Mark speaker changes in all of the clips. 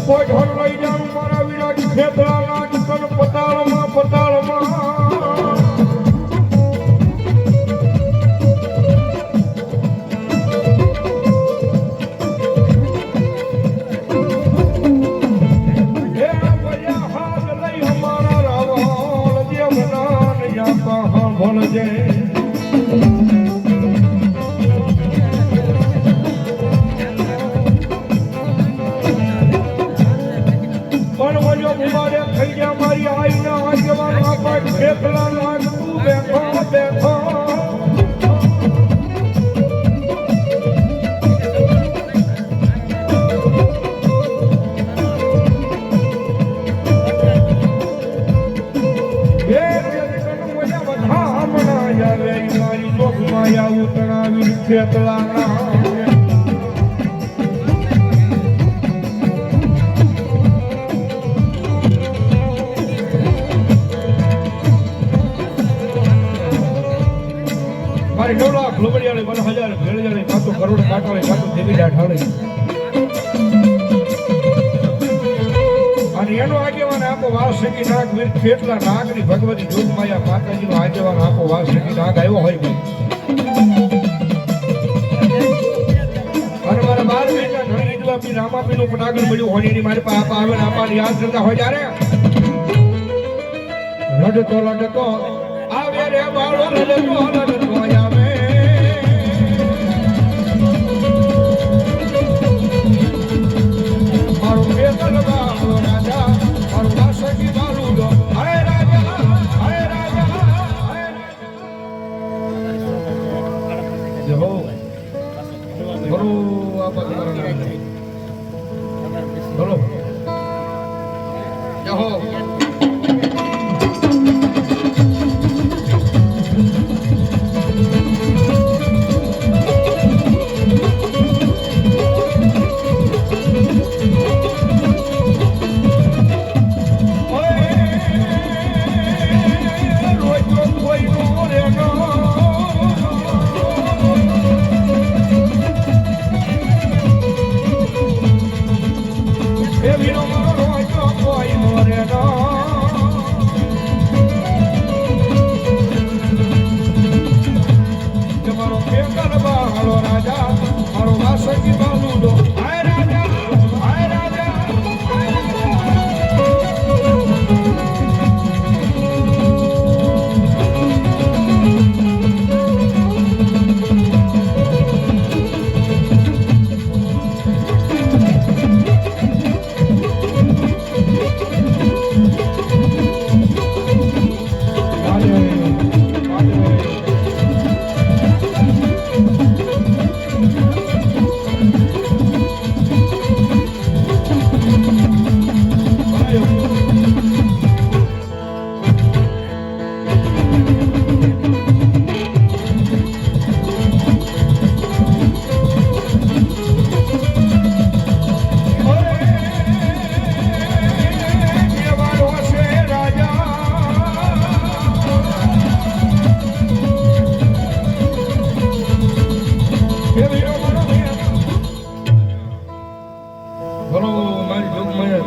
Speaker 1: કોઈ ઘર લઈ જાઉં મારા વિરાટ ખેતરા નાચ કર પતાળમાં પતાળમાં ભણજે પણ વજો મારે થઈ ગયા મારી આઈના આગેવાન આપા ખેતલા નાગ તું બેઠો બેઠો માયા ઉતણાવી ખેતલાના મારી 9 લાખ લોબડિયાને 1000 ભેળજાને કાતો કરોડ કાટવાને કાતો દેવી ડાઠાળે અને એનો આગેવાન આપો વાસકી નાગ વીર ખેતલા નાગની ભગવતી જોગમાયા માતાજીનો આગેવાન આપો વાસકી નાગ આવ્યો હોય ભાઈ અને મારા 12 મહિના ઘણી લીધવા પી રામાપીનું પટાગર મળ્યું હોય એની મારી પાસે આવે ને આપાને યાદ કરતા હોય જ્યારે લડતો આવે રે બાળો લડતો આવે મારું ખેતર બાળો રાજા મારું વાસકી બાળુડો હે રાજા હે રાજા જય હો બોલો આપા તમારા બોલો જય હો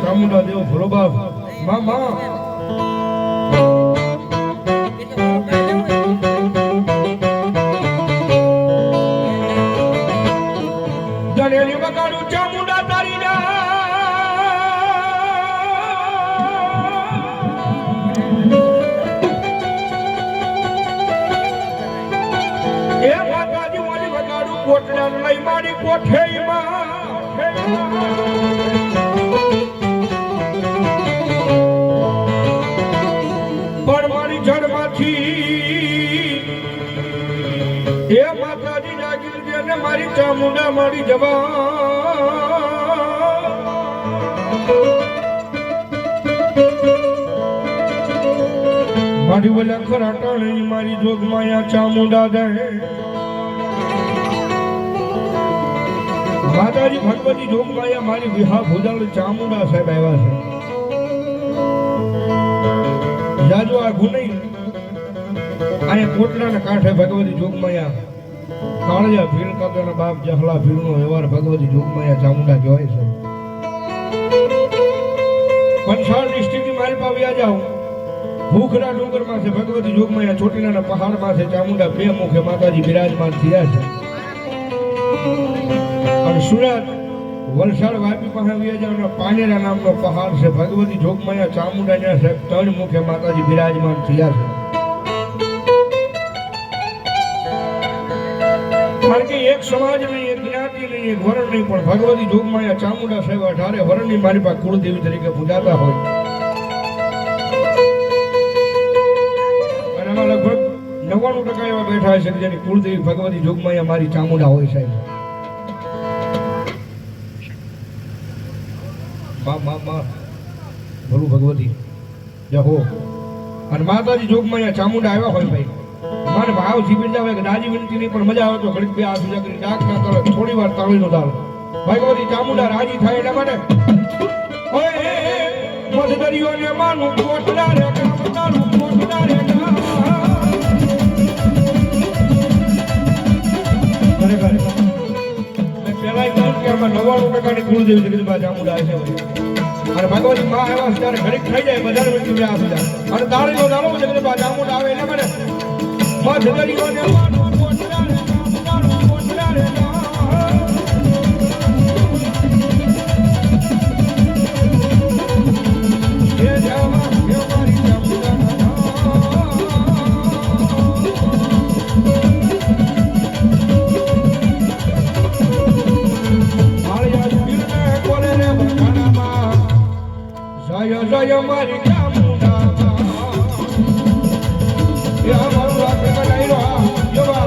Speaker 1: ચામુંડા દેવ ભોલો બાપ મામા જનેલી વગાડું ચામુંડા તારી ના એ માતાજી મારી વગાડું કોટડા લઈ મારી કોઠેઈમાં એ માતાજી જાગીર દે ને મારી ચામુંડા મારી જવા મારી બોલા ખરાટાણી મારી જોગમાયા ચામુંડા દે માતાજી ભગવતી જોગમાયા મારી વિહા ભુજાલ ચામુંડા સાહેબ આવ્યા છે જાજો આ ગુનઈ અને કોટલાના કાંઠે ભગવતી જોગમાયા કાળિયા ભીલ કાકાના બાપ જહલા ભીલનો વ્યવહાર ભગવતી જોગમાયા ચામુંડા કહેવાય છે વલસાડ ડિસ્ટ્રિક્ટની મારી પાસે વ્યા જાઉં ભૂખરા ડુંગરમાં છે ભગવતી જોગમાયા ચોટીલાના પહાડમાં છે ચામુંડા બે મુખે માતાજી બિરાજમાન થયા છે અને સુરત વલસાડ વાપી પાસે વ્યા જાઉં પાનેરા નામનો પહાડ છે ભગવતી જોગમાયા ચામુંડાના સાહેબ ત્રણ મુખે માતાજી બિરાજમાન થયા છે કારણ કે એક સમાજ નહીં એક જ્ઞાતિ નહીં એક વરણ નહીં પણ ભગવતી જોગમાયા ચામુંડા સાહેબ 18 વરણની મારી પાસે કુળદેવી તરીકે પૂજાતા હોય અને આમાં લગભગ 99% એવા બેઠા છે કે જેની કુળદેવી ભગવતી જોગમાયા મારી ચામુંડા હોય સાહેબ બા બોલું ભગવતી જય હો અને માતાજી જોગમાયા ચામુંડા આવ્યા હોય ભાઈ મને ભાવ જીવી જાવે કે રાજી વિનંતી નહીં પણ મજા આવે તો ઘડીક બે હાથ ઉજા કરી ડાક ના કરો થોડી વાર તાળીનો દાળ ભગવતી ચામુંડા રાજી થાય એટલા માટે ઓય મધદરીઓને માનું કોટડા રે કામદારું કોટડા રે ખરેખર મેં પહેલા કહ્યું કે આમાં 99% ની કુળદેવી જગદંબા ચામુંડા છે અને ભગવતી માં આવ્યા ત્યારે ઘડીક થઈ જાય બધા વિનંતી બે હાથ ઉજા અને તાળીનો દાડો જગદંબા ચામુંડા આવે એટલા માટે મધદરીઓને માનું કોટડા રે કામદારું કોટડા રે એ જાવા એ મારી ચામુંડા આળિયા પીરને કોલે રે બખાનામાં જય જય મારી ચામુંડા એ અમારું રાતે બનાવી લો જવા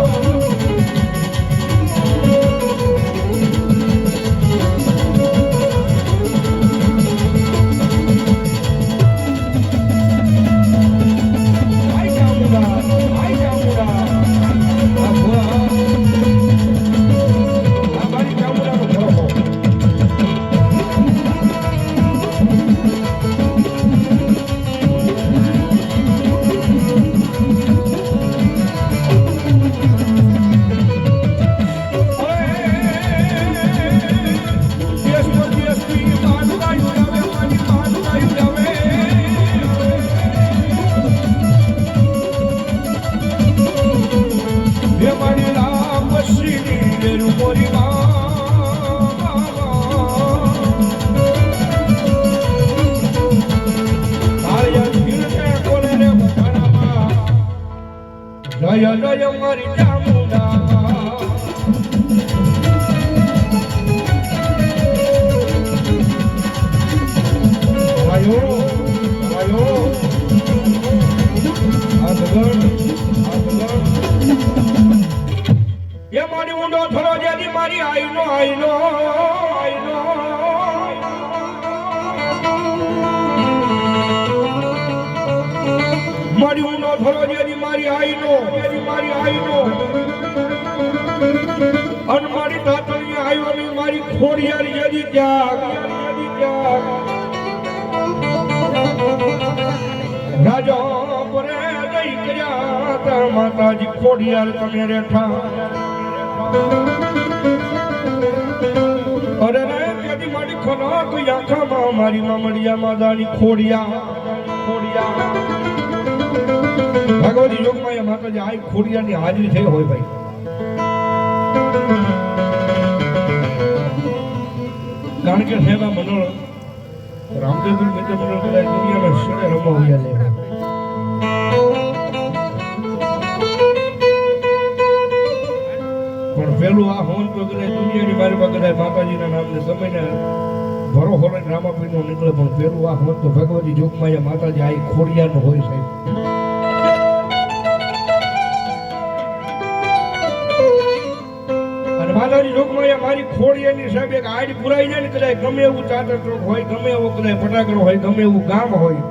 Speaker 1: જય જય મારી ચામુંડા આયો આયો આગળ એ મારી ઊંડો થરો જેદી મારી આઈનો આઈનો આઈનો મારી ઊંડો થરો જેદી મારી આઈનો અન મારી તાતણી આયો ને મારી ખોડિયારી જેદી ત્યાગ રાજા પરે જઈ કર્યા તા માતાજી ખોડિયાર તમે રેઠા અરે રે જેદી મારી ખના કોઈ આંખામાં મારી મામડિયા માદાની ખોડિયા ભગવતી જોગમાયા માતાજી આ ખોડિયાની હાજરી થઈ હોય ભાઈ કારણ કે સેવા મંડળ રામદેવપુર મિત્ર મંડળ કદાચ દુનિયામાં શેરે રમવા હોયા છે પણ પેલું આ હોન તો કદાચ દુનિયાની મારી પાસે કદાચ માતાજીના નામને સમયને ભરો હોલે રામાપીરનો નીકળે પણ પેલું આ હોન તો ભગવતી જોગમાયા માતાજી આ ખોડિયાનો હોય સાહેબ માતાજી જોગમાયા મારી ખોડિયાની સાહેબ એક આડી પુરાઈ જાય ને કદાચ ગમે એવું ચાદર ચોક હોય ગમે એવો કદાચ ફટાકડો હોય ગમે એવું ગામ હોય